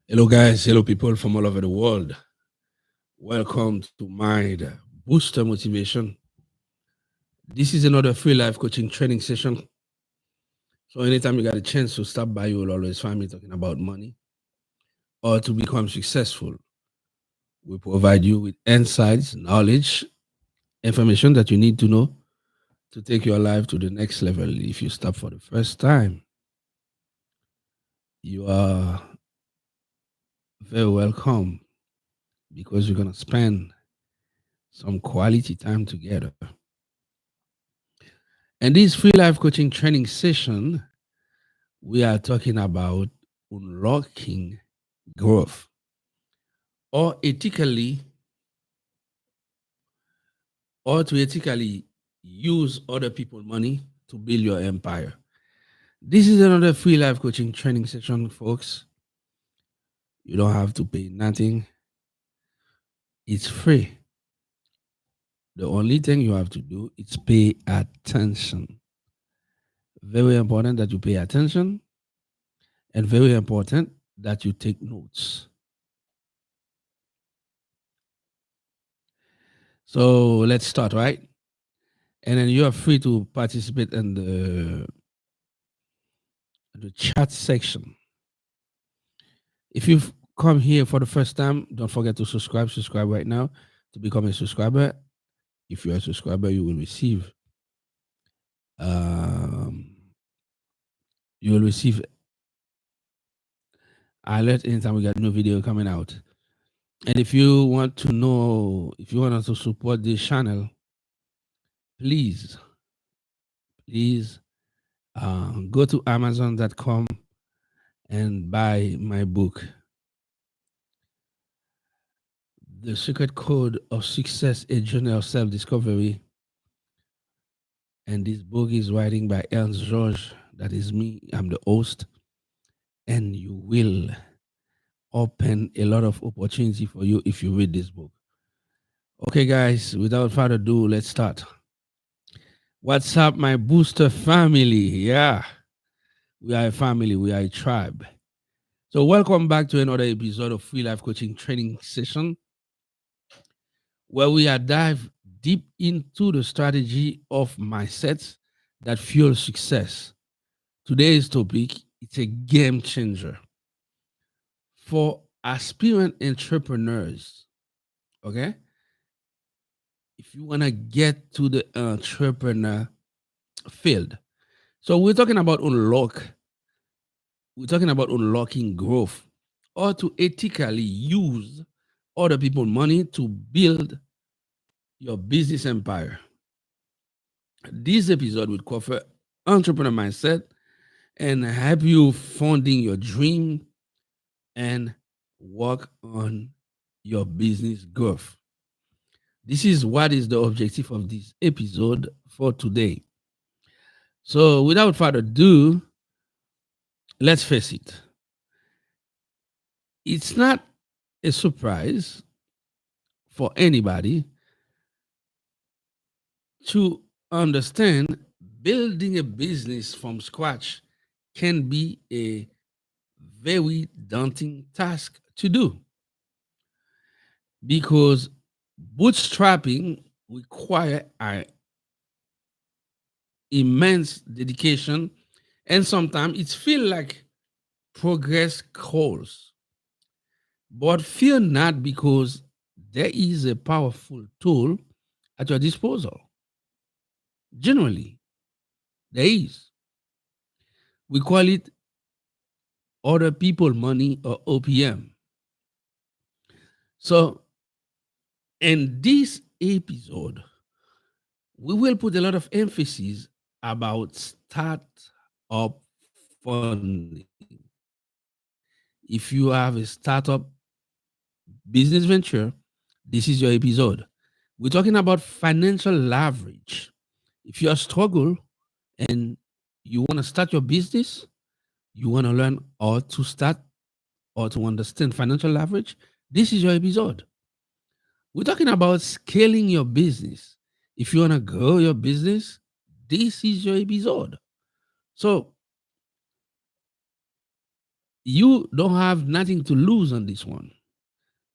Hello, guys. Hello, people from all over the world. Welcome to Mind Booster Motivation. This is another free life coaching training session. So, anytime you got a chance to stop by, you will always find me talking about money or to become successful. We provide you with insights, knowledge, information that you need to know to take your life to the next level. If you stop for the first time, you are very welcome because you're going to spend some quality time together. And this free life coaching training session, we are talking about unlocking growth or ethically or to ethically use other people's money to build your empire. This is another free life coaching training session, folks. You don't have to pay nothing. It's free. The only thing you have to do is pay attention. Very important that you pay attention and very important that you take notes. So let's start, right? And then you are free to participate in the chat section. If you've come here for the first time, don't forget to subscribe. Subscribe right now to become a subscriber. If you're a subscriber, um, you will receive alert anytime we got new video coming out. And if you want to know, if you want us to support this channel, please, please go to Amazon.com and buy my book, The Secret Code of Success: A Journey of Self-Discovery. And this book is writing by Ernst George. That is me. I'm the host. And you will open a lot of opportunity for you if you read this book. Okay, guys, without further ado, let's start. What's up, my booster family? Yeah, we are a family. We are a tribe. So welcome back to another episode of Free Life Coaching Training Session, where we are dive deep into the strategy of mindsets that fuel success. Today's topic, it's a game changer for aspirant entrepreneurs. Okay? If you want to get to the entrepreneur field. So we're talking about unlocking growth or to ethically use other people's money to build your business empire. This episode will cover entrepreneur mindset and help you funding your dream and work on your business growth. This is what is the objective of this episode for today. So, without further ado, let's face it. It's not a surprise for anybody to understand building a business from scratch can be a very daunting task to do because bootstrapping require an immense dedication and sometimes it feel like progress calls. But fear not because there is a powerful tool at your disposal. Generally, there is. We call it other people money or OPM. So in this episode, we will put a lot of emphasis about startup funding. If you have a startup business venture, this is your episode. We're talking about financial leverage. If you are struggle and you want to start your business, you want to learn how to start or to understand financial leverage, this is your episode. We're talking about scaling your business. If you want to grow your business, this is your episode. So You don't have nothing to lose on this one.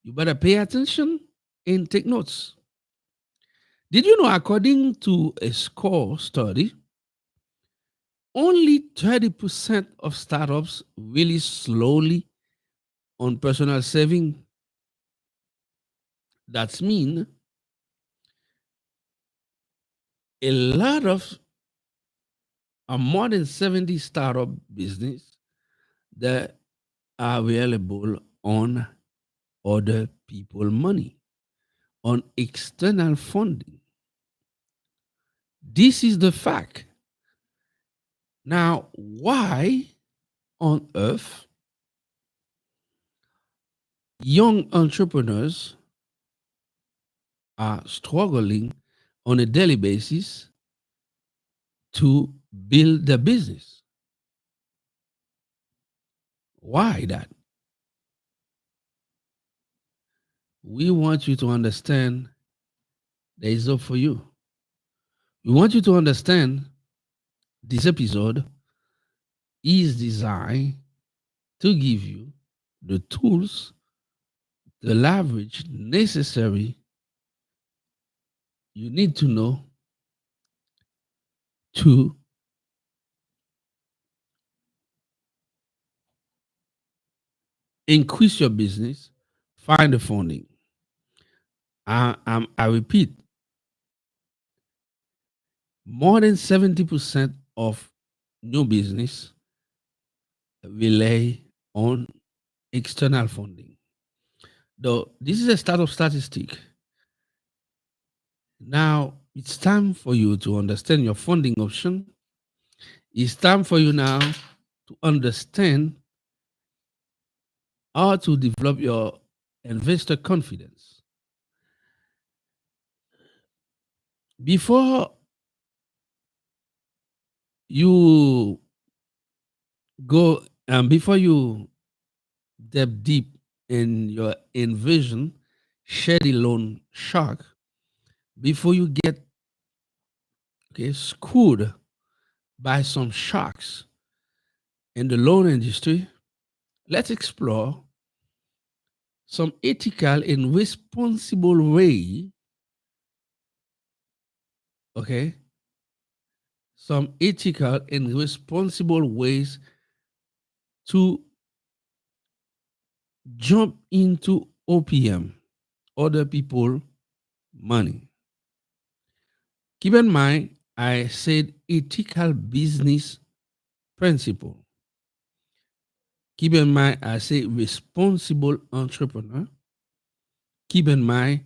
You better pay attention and take notes. Did you know, according to a score study, only 30% of startups really slowly on personal saving? That's mean a lot of more than 70 startup business that are available on other people money, on external funding. This is the fact. Now, why on earth young entrepreneurs are struggling on a daily basis to build their business? Why that? We want you to understand there is hope for you. We want you to understand this episode is designed to give you the tools, the leverage necessary you need to know to increase your business, find the funding. I repeat, more than 70% of new business rely on external funding. Though this is a startup statistic. Now it's time for you to understand your funding option. It's time for you now to understand how to develop your investor confidence. Before you go, before you dip deep in your envision, shady loan shark, before you get screwed by some sharks in the loan industry, let's explore some ethical and responsible way, okay? Some ethical and responsible ways to jump into OPM, other people money. Keep in mind, I said ethical business principle. Keep in mind, I say responsible entrepreneur. Keep in mind,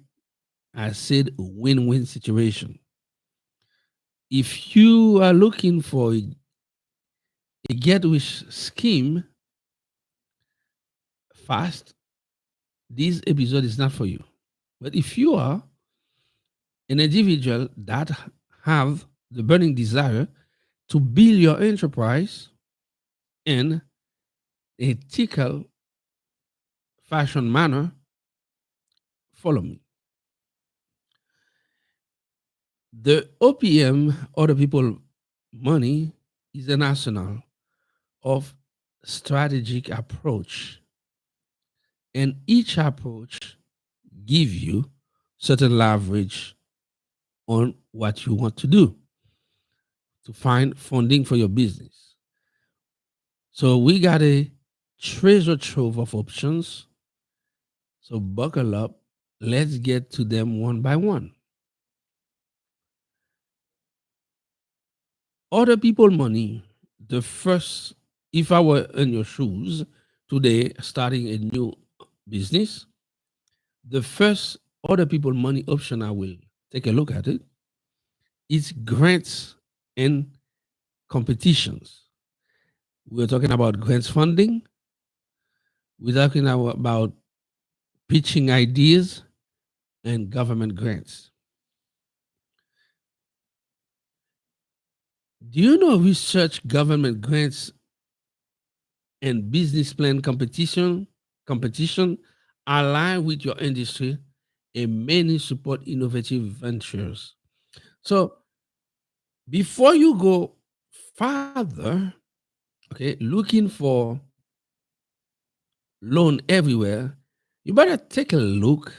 I said win-win situation. If you are looking for a get rich scheme fast, this episode is not for you. But if you are an individual that have the burning desire to build your enterprise in ethical fashion manner, follow me. The OPM, other people money, is an arsenal of strategic approach, and each approach give you certain leverage on what you want to do to find funding for your business. So we got a treasure trove of options. So buckle up. Let's get to them one by one. Other people money, the first, if I were in your shoes today, starting a new business, the first other people money option I will take a look at it is grants and competitions. We're talking about grants funding. We're talking about pitching ideas and government grants. Do you know research government grants and business plan competition align with your industry and many support innovative ventures? So before you go further, okay, looking for loan everywhere, you better take a look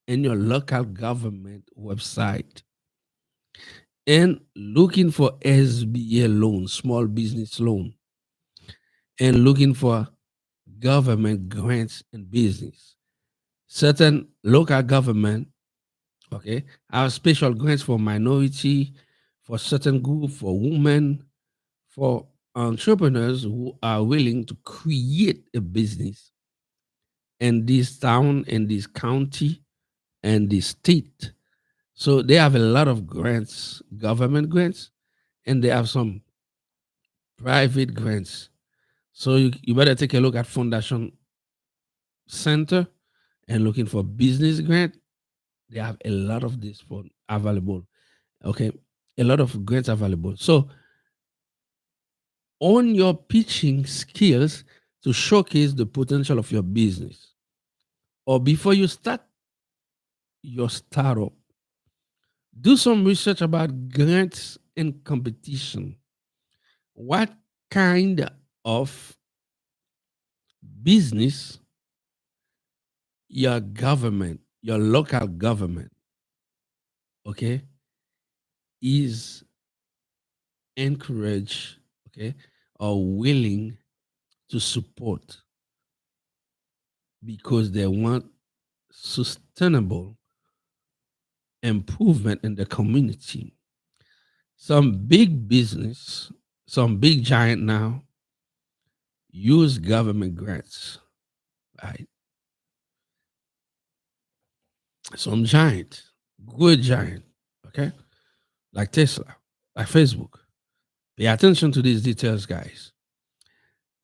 in your local government website and looking for SBA loan, small business loan, and looking for government grants in business. Certain local government, okay, have special grants for minority, for certain group, for women, for entrepreneurs who are willing to create a business in this town, in this county, and this state. So they have a lot of grants, government grants, and they have some private grants. So you better take a look at Foundation Center and looking for business grant. They have a lot of this for available. Okay, a lot of grants available. So on your pitching skills to showcase the potential of your business, or before you start your startup, do some research about grants and competition. What kind of business your government, your local government, okay, is encouraged, okay, or willing to support because they want sustainable improvement in the community. Some big business, some big giant now use government grants, right? Some giant, good giant, okay, like Tesla, like Facebook. Pay attention to these details, guys.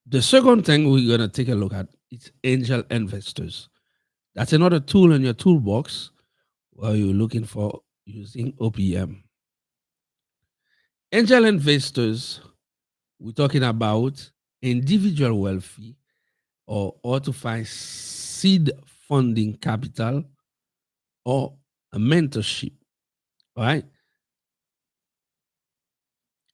The second thing we're going to take a look at is angel investors. That's another tool in your toolbox while you're looking for using OPM. Angel investors, we're talking about individual wealthy or to find seed funding capital or a mentorship. All right.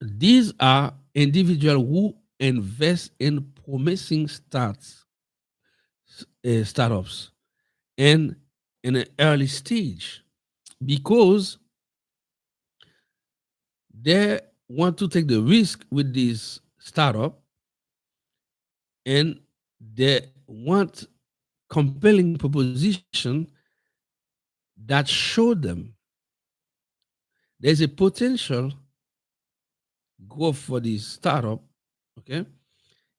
These are individuals who invest in promising startups and in an early stage because they want to take the risk with this startup and they want compelling proposition that show them there's a potential growth for this startup, okay?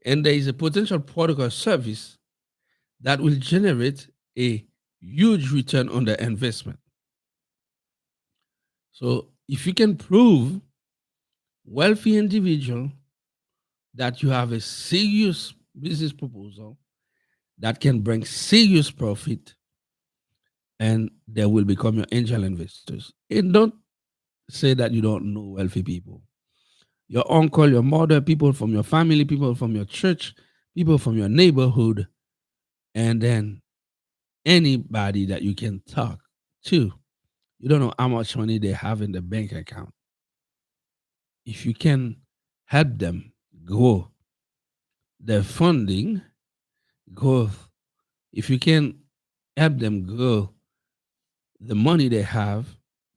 And there is a potential product or service that will generate a huge return on the investment. So if you can prove wealthy individual that you have a serious business proposal that can bring serious profit and they will become your angel investors. And don't say that you don't know wealthy people. Your uncle, your mother, people from your family, people from your church, people from your neighborhood, and then anybody that you can talk to. You don't know how much money they have in the bank account. If you can help them grow their funding, growth, if you can help them grow the money they have,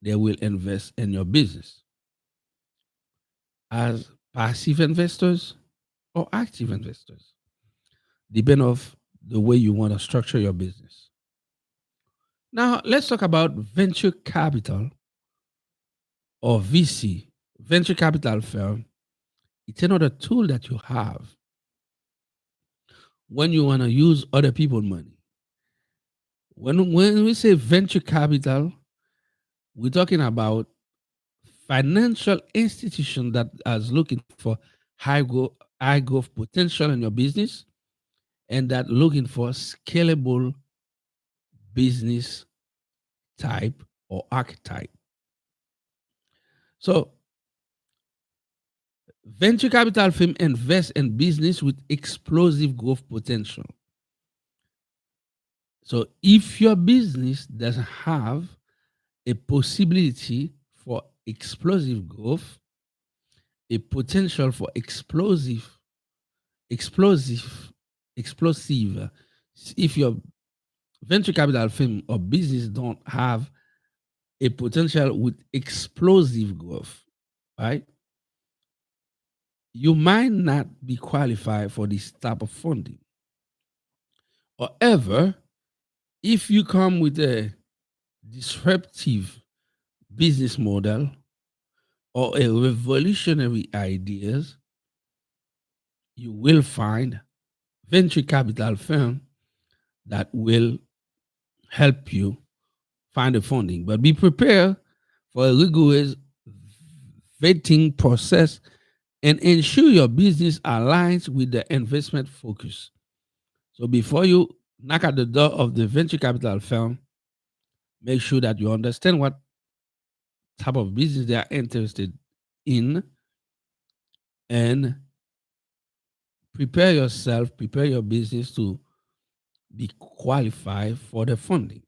they will invest in your business as passive investors or active investors, depend of the way you want to structure your business. Now, let's talk about venture capital or VC. Venture capital firm, it's another tool that you have when you want to use other people's money. When we say venture capital, we're talking about financial institution that is looking for high growth potential in your business and that looking for scalable business type or archetype. So venture capital firm invest in business with explosive growth potential. So if your business doesn't have a possibility for explosive growth, a potential for explosive, explosive If your venture capital firm or business don't have a potential with explosive growth, right? You might not be qualified for this type of funding. However, if you come with a disruptive business model or a revolutionary ideas, you will find venture capital firm that will help you find the funding. But be prepared for a rigorous vetting process and ensure your business aligns with the investment focus. So before you knock at the door of the venture capital firm, make sure that you understand what type of business they are interested in and prepare yourself, prepare your business to be qualified for the funding.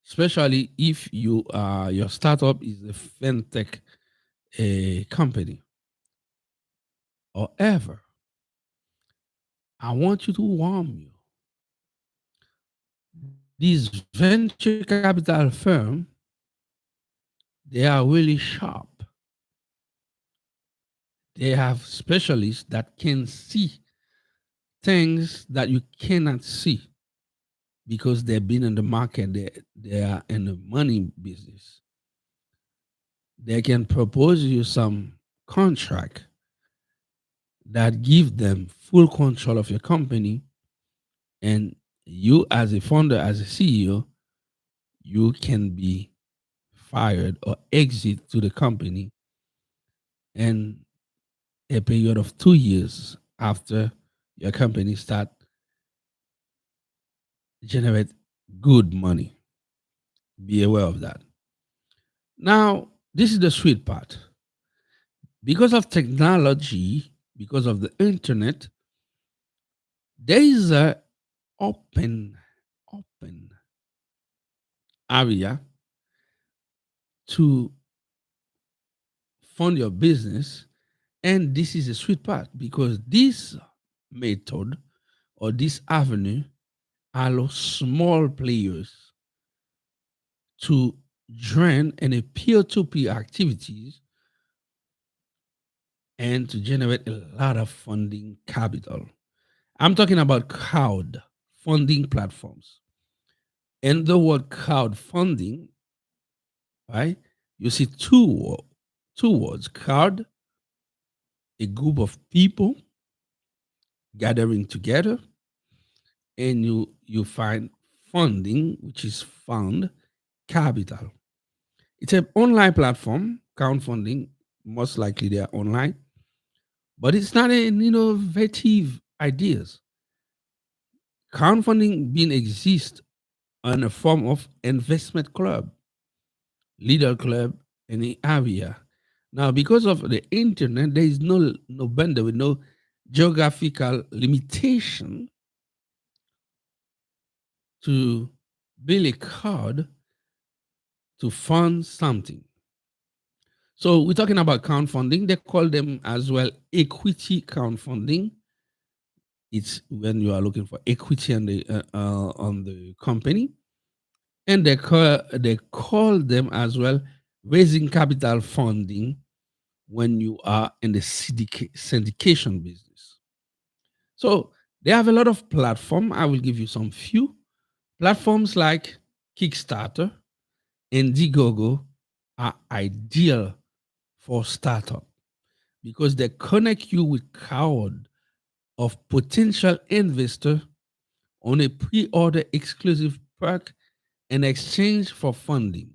Especially if your startup is a fintech company. However, I want you to warn you. These venture capital firms, they are really sharp. They have specialists that can see things that you cannot see because they've been in the market. They are in the money business. They can propose you some contract that give them full control of your company, and you as a founder, as a CEO, you can be fired or exit to the company in a period of 2 years after your company start generate good money. Be aware of that. Now, this is the sweet part. Because of technology, because of the internet, there is a open, open area to fund your business. And this is a sweet part because this method or this avenue allows small players to join in a peer-to-peer activities and to generate a lot of funding capital. I'm talking about crowd funding platforms. And the word crowdfunding, right? You see two words: crowd, a group of people gathering together, and you find funding, which is found capital. It's an online platform, crowdfunding. Most likely they are online, but it's not an innovative ideas. Crowdfunding being exist in a form of investment club, leader club in the area. Now, because of the internet, there is no boundary, no geographical limitation to build a card to fund something. So we're talking about crowdfunding. They call them as well equity crowdfunding. It's when you are looking for equity on the company, and they call them as well raising capital funding when you are in the syndication business. So they have a lot of platform. I will give you some few platforms like Kickstarter and Indiegogo are ideal for startup because they connect you with crowd of potential investor on a pre-order exclusive perk in exchange for funding.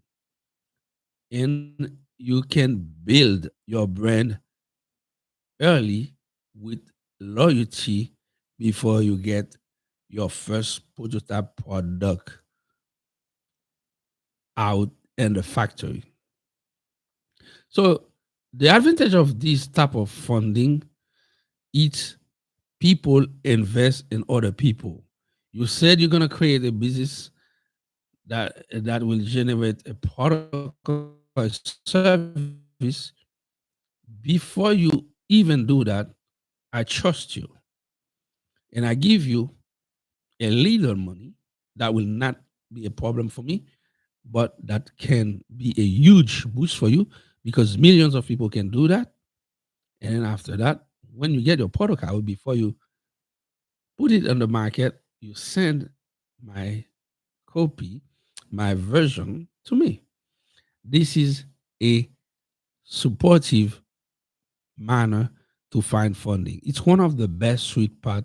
And you can build your brand early with loyalty before you get your first prototype product out in the factory. So the advantage of this type of funding is people invest in other people. You said you're gonna create a business that will generate a product or a service. Before you even do that, I trust you and I give you a little money, that will not be a problem for me, but that can be a huge boost for you because millions of people can do that. And then after that, when you get your product out, before you put it on the market, you send my copy, my version to me. This is a supportive manner to find funding. It's one of the best sweet part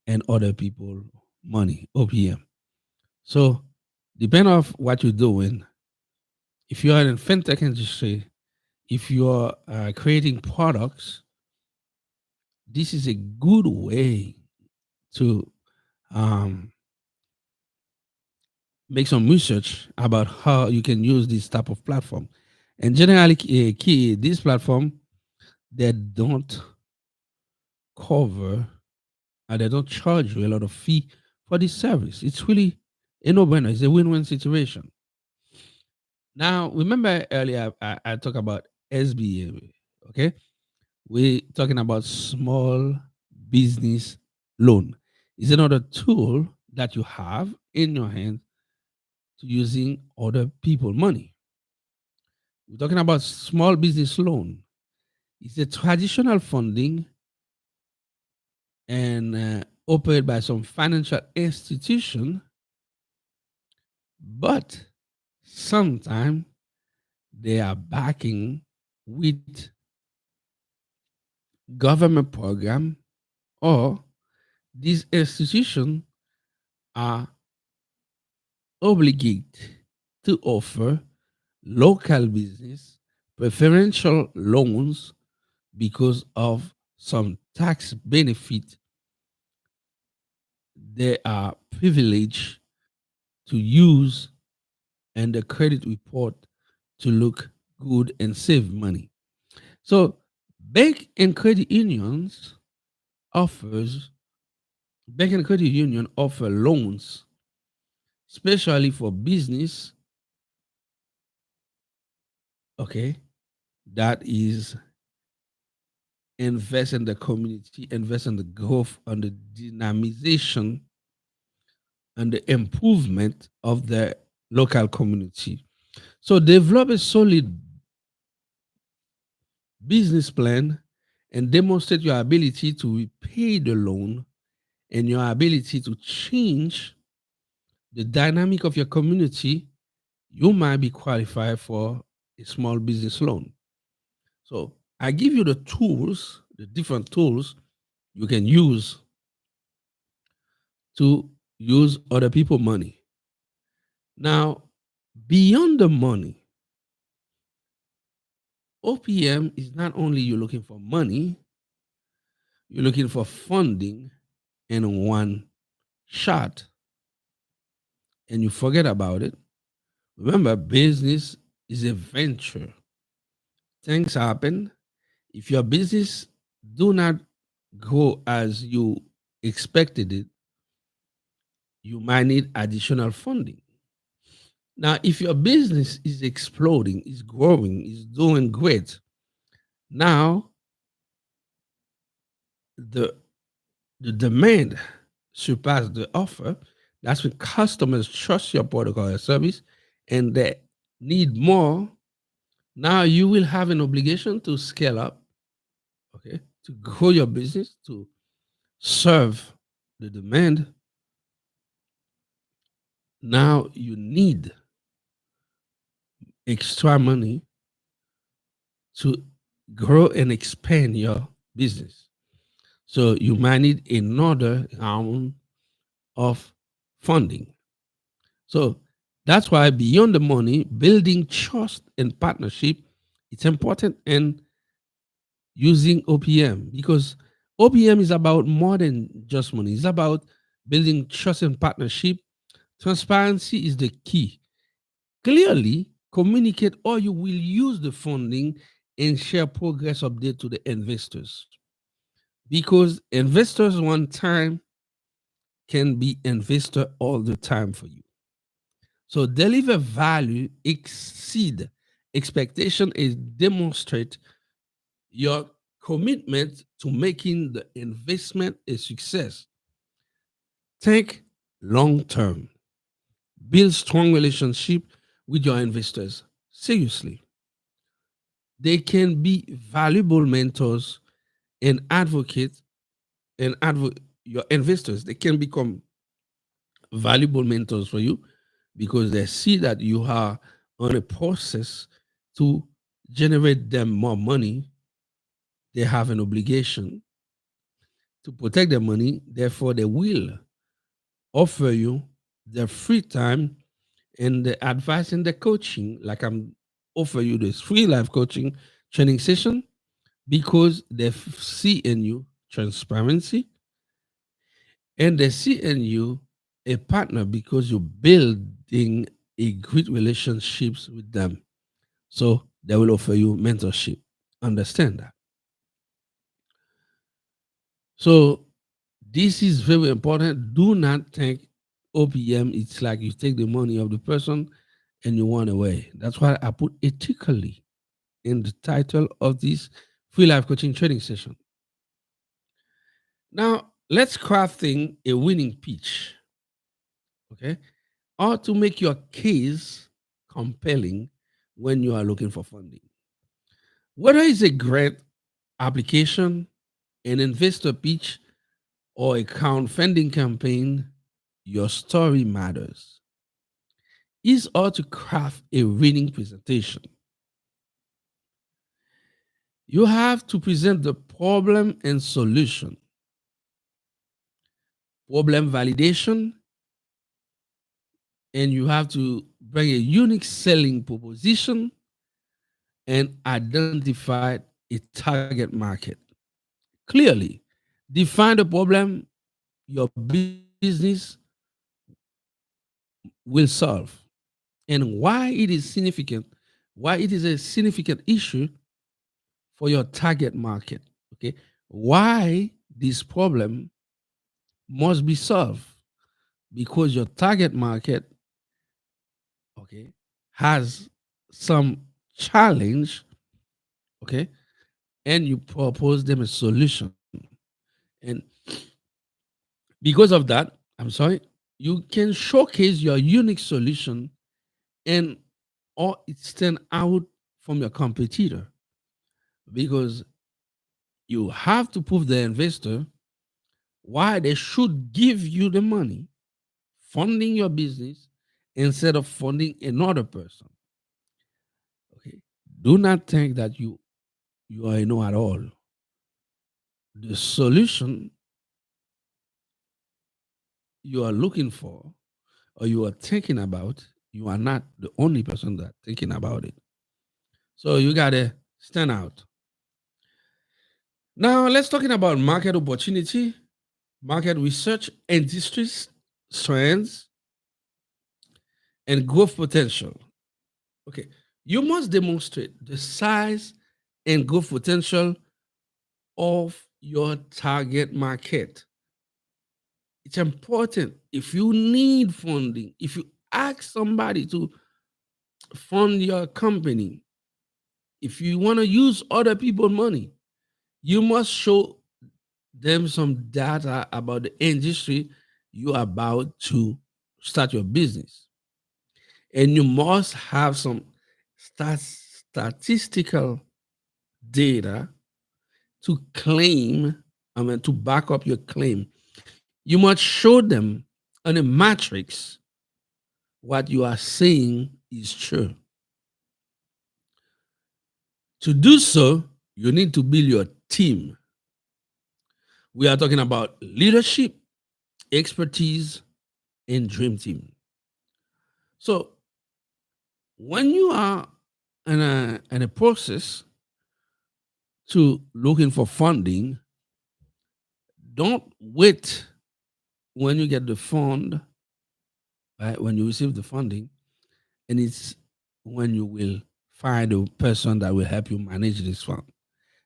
and other people money, OPM. So depend of what you're doing. If you are in fintech industry, if you're creating products, this is a good way to um, make some research about how you can use this type of platform. And generally, key this platform, they don't cover and they don't charge you a lot of fee for this service. It's really a no-brainer. It's a win-win situation. Now, remember earlier I talked about SBA. Okay, we're talking about small business loan. It's another tool that you have in your hand to using other people money. We're talking about small business loan. It's a traditional funding and operated by some financial institution, but sometimes they are backing with government program, or these institutions are obligated to offer local business preferential loans because of some tax benefit they are privileged to use and the credit report to look good and save money. So bank and credit unions offers bank and credit union offer loans, especially for business, okay, that is invest in the community, invest in the growth and the dynamization and the improvement of the local community. So develop a solid business plan and demonstrate your ability to repay the loan and your ability to change the dynamic of your community. You might be qualified for a small business loan. So I give you the tools, the different tools you can use to use other people money. Now, beyond the money, OPM is not only you looking for money, you're looking for funding in one shot and you forget about it. Remember, business is a venture. Things happen. If your business do not go as you expected it, you might need additional funding. Now, if your business is exploding, is growing, is doing great, now the the demand surpass the offer. That's when customers trust your product or your service and they need more. Now you will have an obligation to scale up, okay, to grow your business, to serve the demand. Now you need extra money to grow and expand your business. So you might need another round of funding. So that's why beyond the money, building trust and partnership, it's important in using OPM because OPM is about more than just money. It's about building trust and partnership. Transparency is the key. Clearly communicate or you will use the funding and share progress update to the investors. Because investors one time can be investor all the time for you. So deliver value, exceed expectation, is demonstrate your commitment to making the investment a success. Think long term. Build strong relationship with your investors. Seriously, they can be valuable mentors and advocates your investors. They can become valuable mentors for you because they see that you are on a process to generate them more money. They have an obligation to protect their money. Therefore, they will offer you their free time and the advice and the coaching. Like I'm offer you this free life coaching training session because they see in you transparency and they see in you a partner because you're building a great relationships with them. So they will offer you mentorship. Understand that. So this is very important. Do not think OPM it's like you take the money of the person and you run away. That's why I put ethically in the title of this free life coaching training session. Now, let's crafting a winning pitch, okay? Or to make your case compelling when you are looking for funding. Whether it's a grant application, an investor pitch, or a crowdfunding campaign, your story matters. Is all to craft a winning presentation. You have to present the problem and solution, problem validation, and you have to bring a unique selling proposition and identify a target market. Clearly, define the problem your business will solve and why it is a significant issue for your target market. Okay, why this problem must be solved because your target market, okay, has some challenge, okay, and you propose them a solution. And because of that, I'm sorry, you can showcase your unique solution and or it stand out from your competitor because you have to prove the investor why they should give you the money funding your business instead of funding another person. Okay. Do not think that you are a know at all. The solution you are looking for or you are thinking about, you are not the only person that thinking about it. So you gotta stand out. Now let's talking about market opportunity, market research, industry strengths, and growth potential. Okay, you must demonstrate the size and growth potential of your target market. It's important if you need funding, if you ask somebody to fund your company, if you want to use other people's money, you must show them some data about the industry you are about to start your business. And you must have some statistical data to claim, to back up your claim. You must show them on a matrix what you are saying is true. To do so, you need to build your team. We are talking about leadership, expertise, and dream team. So when you are in a process to looking for funding, don't wait when you get the fund, right? When you receive the funding, and it's when you will find a person that will help you manage this fund.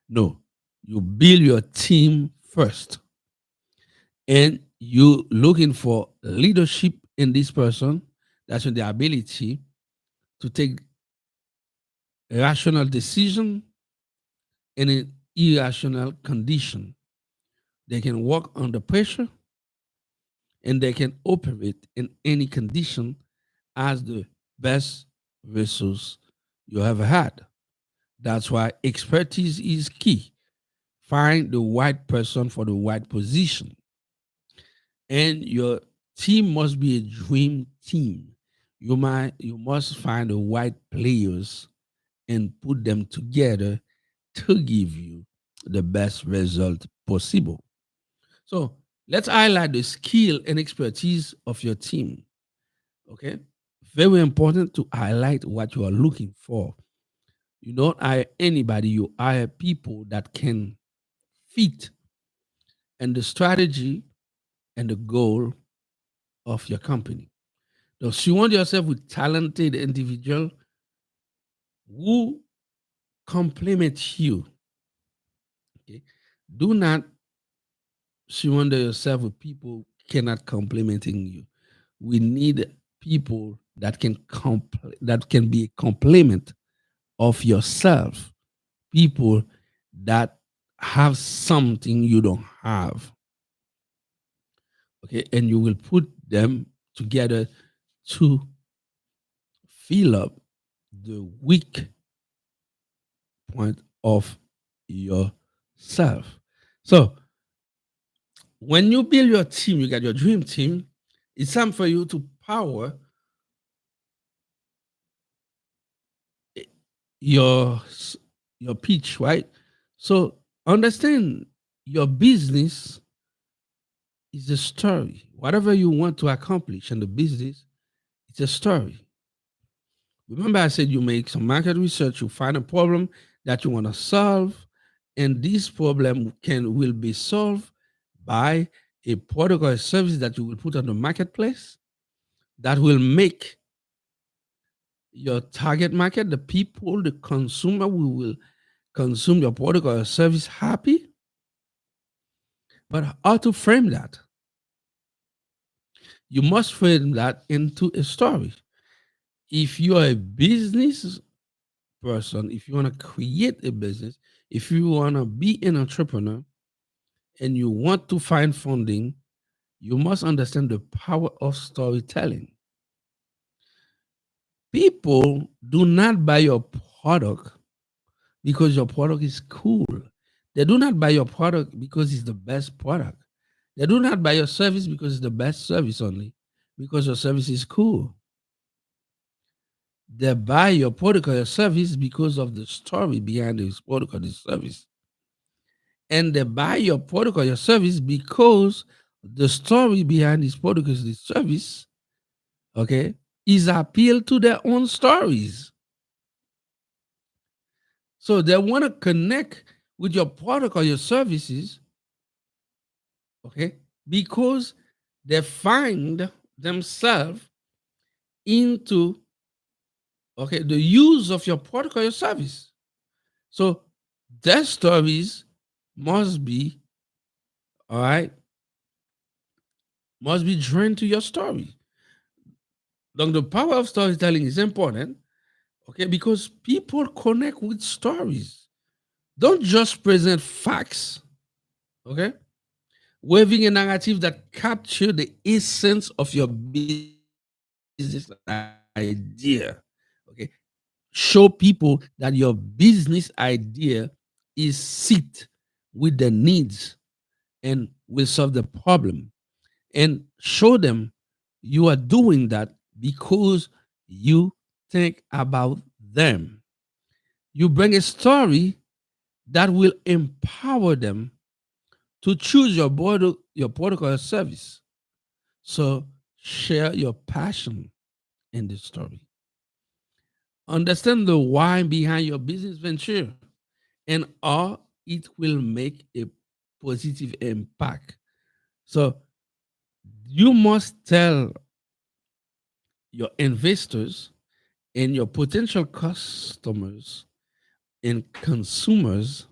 No, you build your team first, and you looking for leadership in this person. That's the ability to take rational decision in an irrational condition. They can work under pressure and they can operate in any condition as the best resource you ever had. That's why expertise is key. Find the right person for the right position. And your team must be a dream team. You must find the right players and put them together to give you the best result possible. So let's highlight the skill and expertise of your team. Okay. Very important to highlight what you are looking for. You don't hire anybody, you hire people that can fit and the strategy and the goal of your company. So surround yourself with talented individual who complement you. Okay. Do not surround yourself with people cannot complementing you. We need people that that can be a complement of yourself. People that have something you don't have. Okay, and you will put them together to fill up the weak point of yourself. So when you build your team, you got your dream team, it's time for you to power your your pitch, right? So understand your business is a story. Whatever you want to accomplish in the business, it's a story. Remember, I said you make some market research, you find a problem that you want to solve, and this problem will be solved by a product or a service that you will put on the marketplace that will make your target market, the people, the consumer who will consume your product or service happy. But how to frame that? You must frame that into a story. If you are a business person, if you want to create a business, if you want to be an entrepreneur and you want to find funding, you must understand the power of storytelling. People do not buy your product because your product is cool. They do not buy your product because it's the best product. They do not buy your service because it's the best service only, because your service is cool. They buy your product or your service because of the story behind this product or this service. And they buy your product or your service because the story behind this product or this service, okay, is appeal to their own stories. So they want to connect with your product or your services, okay, because they find themselves into, okay, the use of your product or your service. So their stories must be, all right, must be joined to your story. Donc the power of storytelling is important, okay, because people connect with stories. Don't just present facts, okay? Waving a narrative that capture the essence of your business idea, okay? Show people that your business idea is sit with the needs and will solve the problem, and show them you are doing that because you think about them. You bring a story that will empower them to choose your product or service. So share your passion in this story. Understand the why behind your business venture and how it will make a positive impact. So you must tell your investors and your potential customers and consumers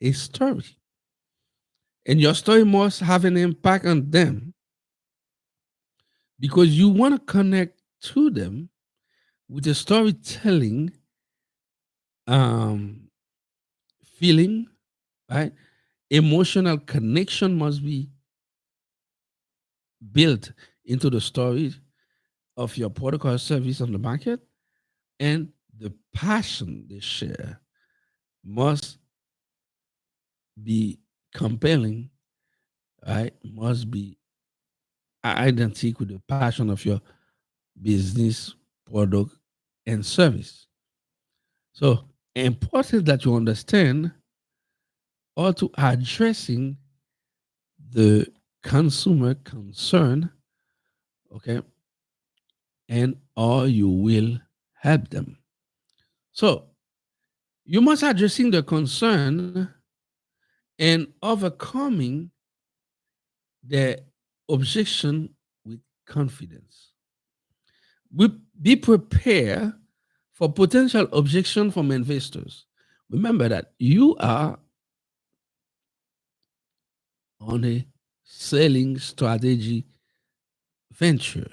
a story. And your story must have an impact on them because you want to connect to them with a storytelling um, feeling, right? Emotional connection must be built into the story of your product or service on the market, and the passion they share must be compelling, right? Must be identical with the passion of your business, product, and service. So important that you understand or to addressing the consumer concern, okay, and or you will help them. So you must addressing the concern and overcoming the objection with confidence. We be prepared for potential objection from investors. Remember that you are on a selling strategy venture.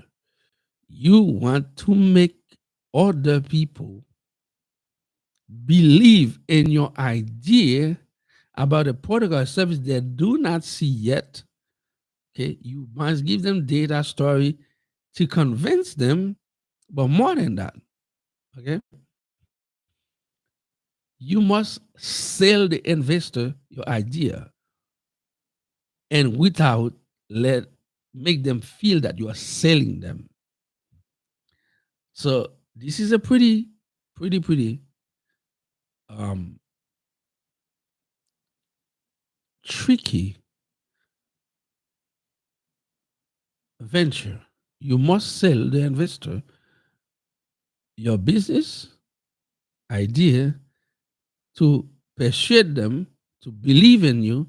You want to make other people believe in your idea about a product or service they do not see yet. Okay, you must give them data story to convince them, but more than that, okay, you must sell the investor your idea and without let make them feel that you are selling them. So this is a pretty um tricky venture. You must sell the investor your business idea to persuade them to believe in you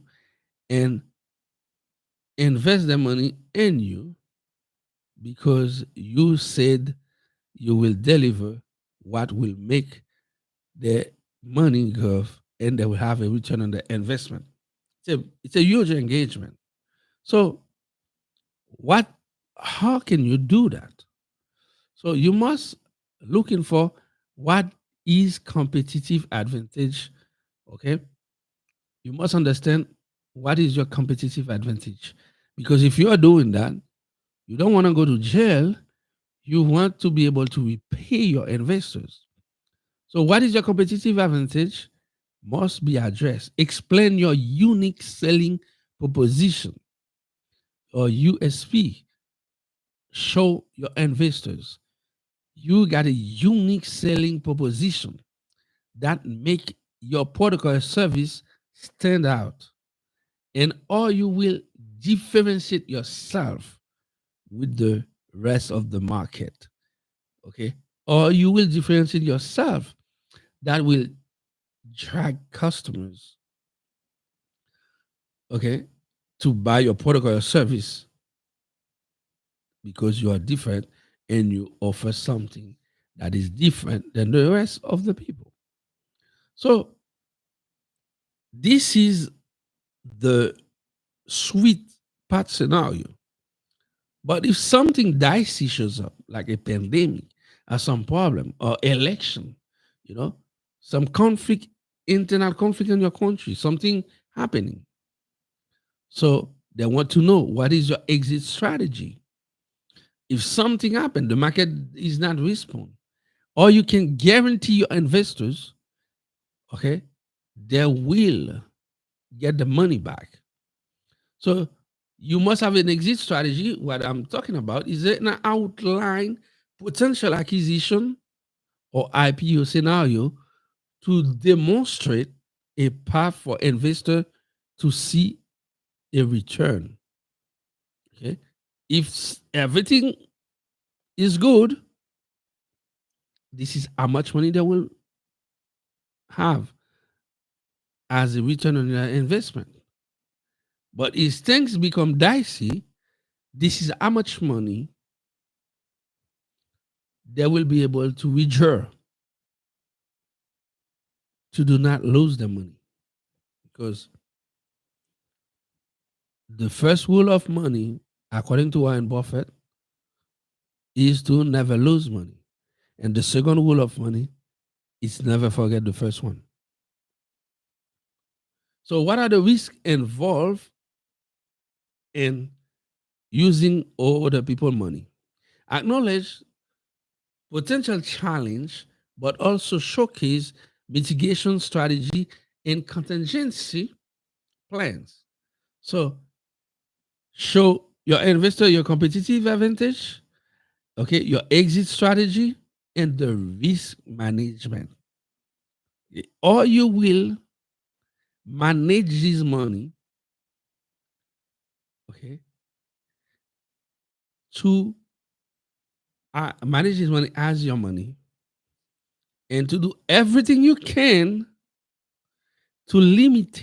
and invest their money in you because you said you will deliver what will make the money grow and they will have a return on the investment. It's a huge engagement. So what how can you do that? So you must looking for what is competitive advantage. Okay. You must understand what is your competitive advantage. Because if you are doing that, you don't want to go to jail. You want to be able to repay your investors. So, what is your competitive advantage? Must be addressed. Explain your unique selling proposition or USP. Show your investors you got a unique selling proposition that make your product or service stand out, and or you will differentiate yourself with the rest of the market. Okay, or you will differentiate yourself that will drag customers, okay, to buy your product or your service because you are different and you offer something that is different than the rest of the people. So this is the sweet part scenario. But if something dicey shows up, like a pandemic or some problem or election, you know, some conflict, internal conflict in your country, something happening. So they want to know what is your exit strategy. If something happened, the market is not respond, or you can guarantee your investors, okay, they will get the money back. So you must have an exit strategy. What I'm talking about is an outline potential acquisition or IPO scenario to demonstrate a path for investor to see a return. Okay. If everything is good, this is how much money they will have as a return on their investment. But if things become dicey, this is how much money they will be able to withdraw to do not lose the money. Because the first rule of money, according to Warren Buffett, is to never lose money. And the second rule of money is never forget the first one. So, what are the risks involved in using other people money. Acknowledge potential challenge, but also showcase mitigation strategy and contingency plans. So show your investor your competitive advantage, okay, your exit strategy, and the risk management. Or you will manage this money, okay, to manage this money as your money and to do everything you can to limit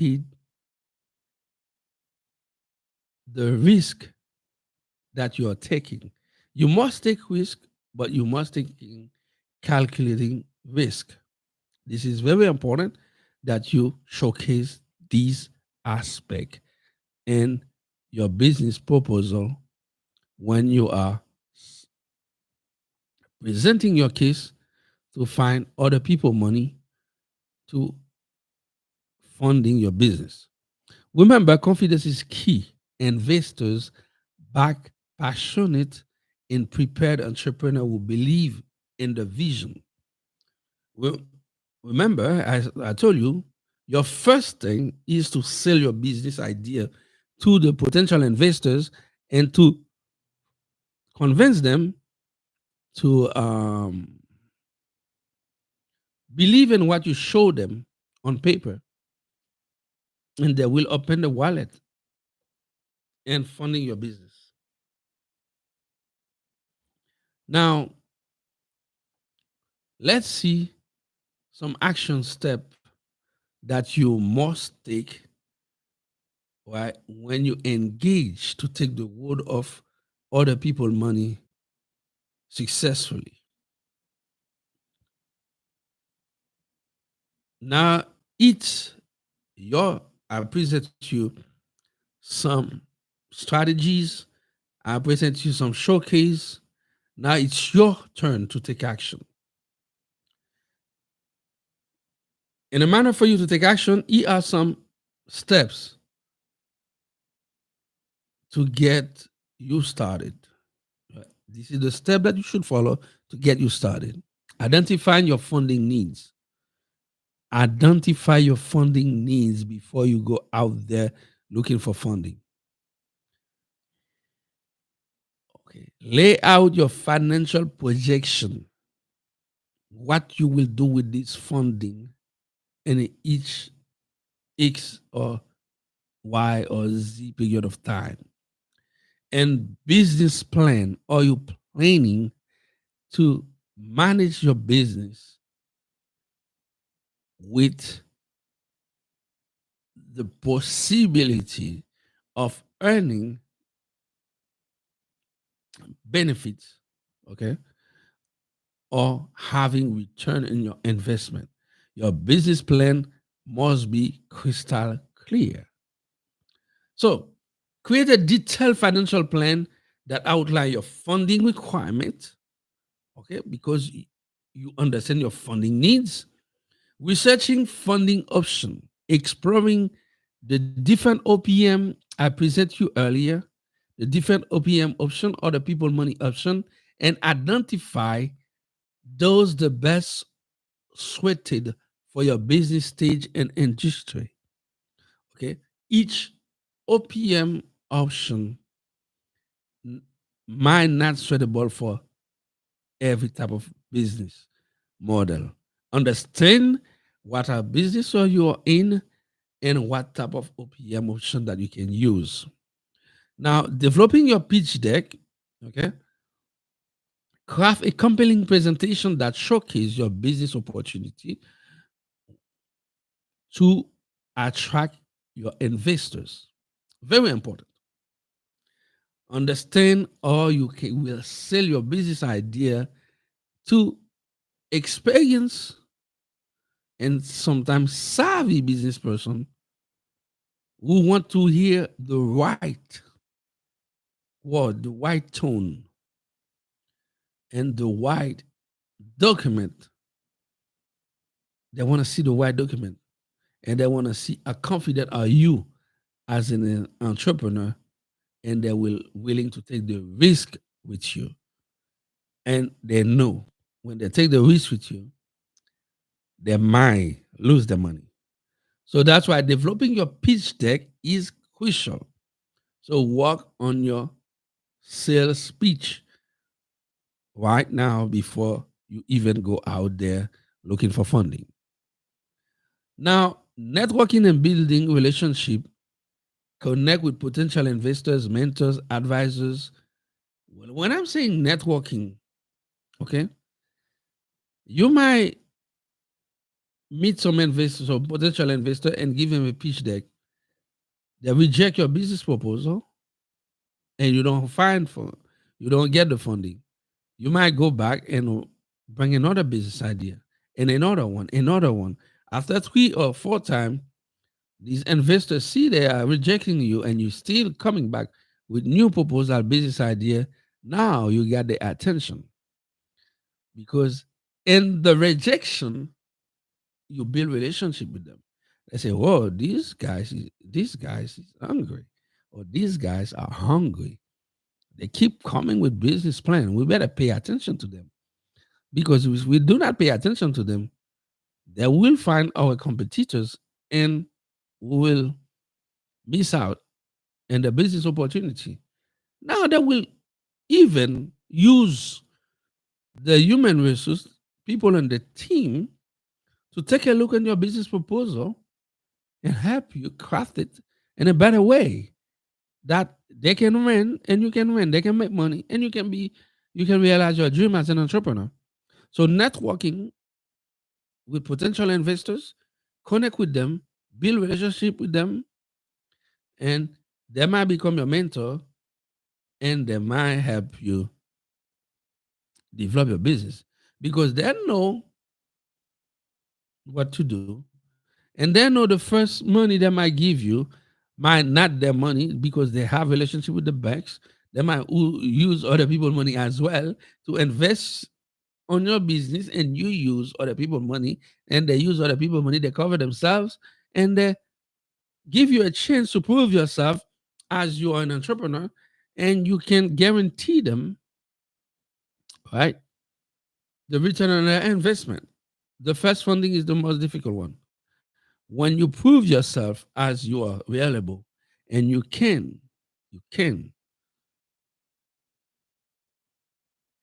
the risk that you are taking. You must take risk, but you must take in calculating risk. This is very important that you showcase these aspect in your business proposal when you are presenting your case to find other people money to funding your business. Remember, confidence is key. Investors back passionate and prepared entrepreneur who believe in the vision. Well, remember, as I told you, your first thing is to sell your business idea to the potential investors and to convince them to believe in what you show them on paper, and they will open the wallet and funding your business. Now, let's see some action step that you must take, right, when you engage to take the word of other people money successfully. Now, it's your, I present you some strategies, I present you some showcase. Now it's your turn to take action. In a manner for you to take action, here are some steps to get you started. This is the step that you should follow to get you started. Identifying your funding needs. Identify your funding needs before you go out there looking for funding. Okay. Lay out your financial projection, what you will do with this funding in each X or Y or Z period of time. And business plan, are you planning to manage your business with the possibility of earning benefits, okay, or having return in your investment? Your business plan must be crystal clear. So, create a detailed financial plan that outline your funding requirement, okay, because you understand your funding needs. Researching funding option, exploring the different OPM I present you earlier, the different OPM option or the people money option, and identify those the best suited for your business stage and industry. Okay, each OPM option might not suitable for every type of business model. Understand what a business you are in and what type of OPM option that you can use. Now, developing your pitch deck, okay, craft a compelling presentation that showcases your business opportunity to attract your investors. Very important. Understand how you will sell your business idea to experienced and sometimes savvy business person who want to hear the right word, the right tone, and the right document. They want to see the right document, and they want to see how confident are you as an entrepreneur and they will willing to take the risk with you. And they know when they take the risk with you, they might lose the money. So that's why developing your pitch deck is crucial. So work on your sales speech right now before you even go out there looking for funding. Now, networking and building relationship, connect with potential investors, mentors, advisors. Well, when I'm saying networking, okay, you might meet some investors or potential investor and give them a pitch deck. They reject your business proposal and you don't get the funding. You might go back and bring another business idea and another one, another one. After 3 or 4 times, these investors see they are rejecting you and you still coming back with new proposal, business idea. Now you got the attention because in the rejection, you build relationship with them. They say, "Whoa, these guys is hungry, or these guys are hungry. They keep coming with business plan. We better pay attention to them because if we do not pay attention to them, they will find our competitors and we will miss out in the business opportunity. Now they will even use the human resource people on the team to take a look at your business proposal and help you craft it in a better way that they can win and you can win. They can make money and you can realize your dream as an entrepreneur. So networking with potential investors, connect with them, build relationship with them, and they might become your mentor and they might help you develop your business because they know what to do and they know the first money they might give you might not their money because they have relationship with the banks. They might use other people's money as well to invest on your business and you use other people's money and they use other people's money, they cover themselves and they give you a chance to prove yourself as you are an entrepreneur and you can guarantee them, right, the return on their investment. The first funding is the most difficult one. When you prove yourself as you are reliable and you can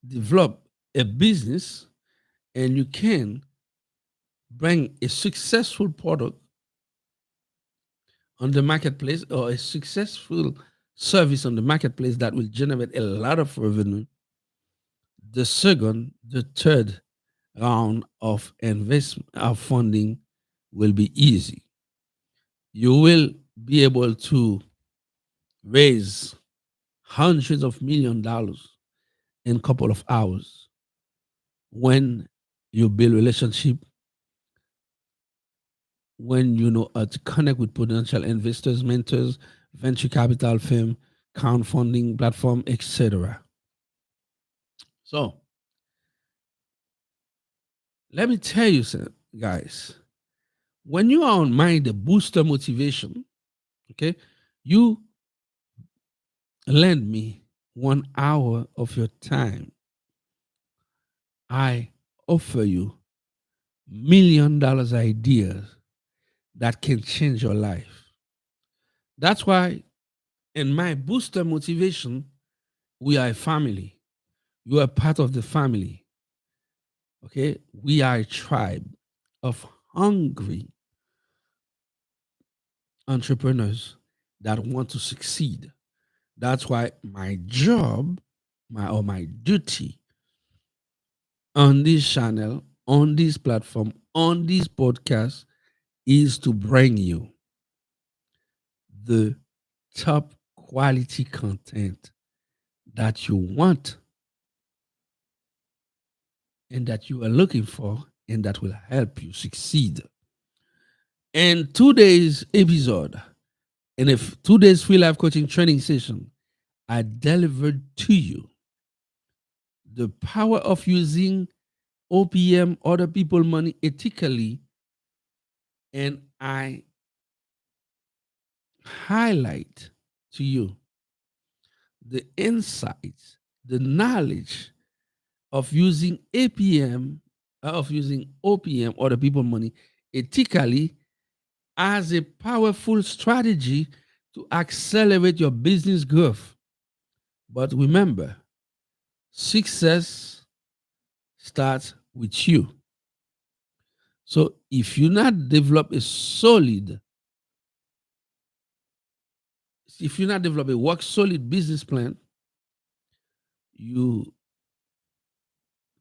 develop a business and you can bring a successful product on the marketplace or a successful service on the marketplace that will generate a lot of revenue, the second, the third round of investment of funding will be easy. You will be able to raise hundreds of $1 million in a couple of hours when you build relationship, when you know how to connect with potential investors, mentors, venture capital firm, crowdfunding platform, etc. So let me tell you, guys, when you are on mind the booster motivation, okay, you lend me 1 hour of your time. I offer you $1 million ideas that can change your life. That's why in my booster motivation, we are a family. You are part of the family. Okay? We are a tribe of hungry entrepreneurs that want to succeed. That's why my job, my duty on this channel, on this platform, on this podcast is to bring you the top quality content that you want and that you are looking for and that will help you succeed. In today's episode, in a 2 days free life coaching training session, I delivered to you the power of using OPM, other people money, ethically, and I highlight to you the insights, the knowledge of using APM, of using OPM, or the people money, ethically as a powerful strategy to accelerate your business growth. But remember, success starts with you. So if you not develop a solid, if you not develop a work solid business plan, you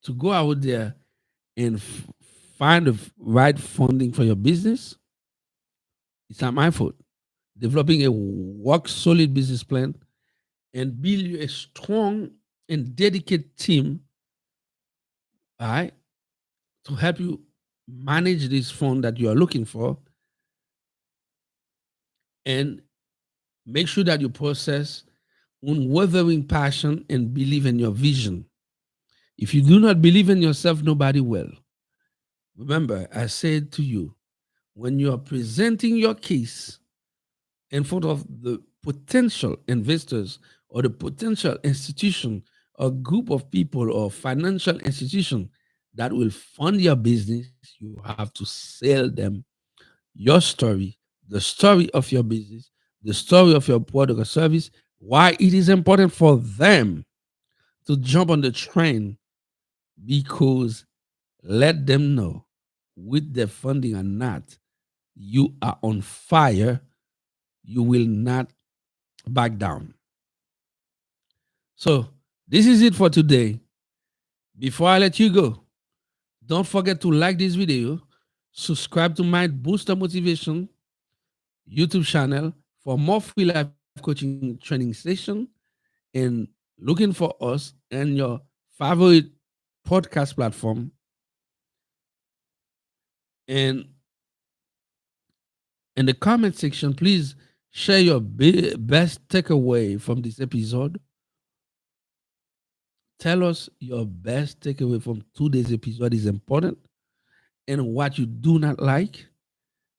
to go out there and find the right funding for your business, it's not my fault. Developing a work solid business plan and build you a strong and dedicated team, all right, to help you manage this fund that you are looking for, and make sure that you process unwavering passion and believe in your vision. If you do not believe in yourself, nobody will. Remember, I said to you, when you are presenting your case in front of the potential investors or the potential institution or group of people or financial institution that will fund your business, you have to sell them your story, the story of your business, the story of your product or service, why it is important for them to jump on the train, because let them know, with the funding or not, you are on fire. You will not back down. So, this is it for today. Before I let you go, don't forget to like this video, subscribe to my Booster Motivation YouTube channel for more free life coaching training session, and looking for us and your favorite podcast platform. And in the comment section, please share your best takeaway from this episode. Tell us your best takeaway from today's episode is important, and what you do not like.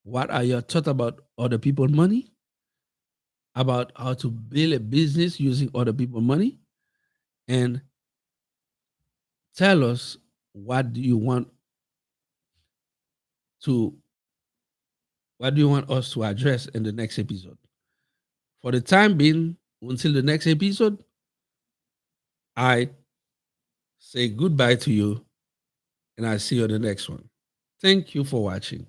What are your thoughts about other people's money? About how to build a business using other people's money? And tell us, what do you want to what do you want us to address in the next episode? For the time being, until the next episode, I say goodbye to you, and I see you on the next one. Thank you for watching.